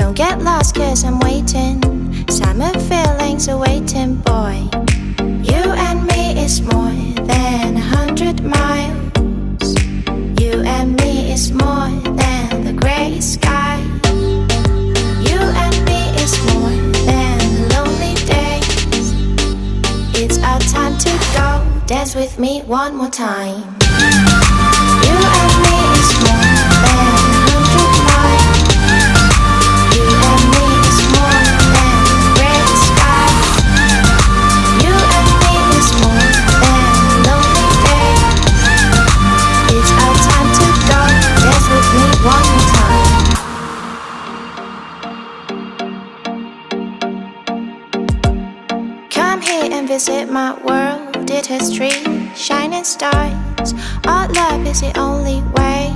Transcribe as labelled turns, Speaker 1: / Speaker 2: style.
Speaker 1: Don't get lost cause I'm waiting. Summer feelings are waiting, boy. You and me is more than 100 miles. You and me is more than the gray sky. You and me is more than lonely days. It's our time to go. Dance with me one more time. You and me is more than 100 miles. You and me is more than gray sky. You and me is more than lonely days. It's our time to go. Dance with me one more time. Come here and visit my world. It has trees, shining stars. Our love is the only way.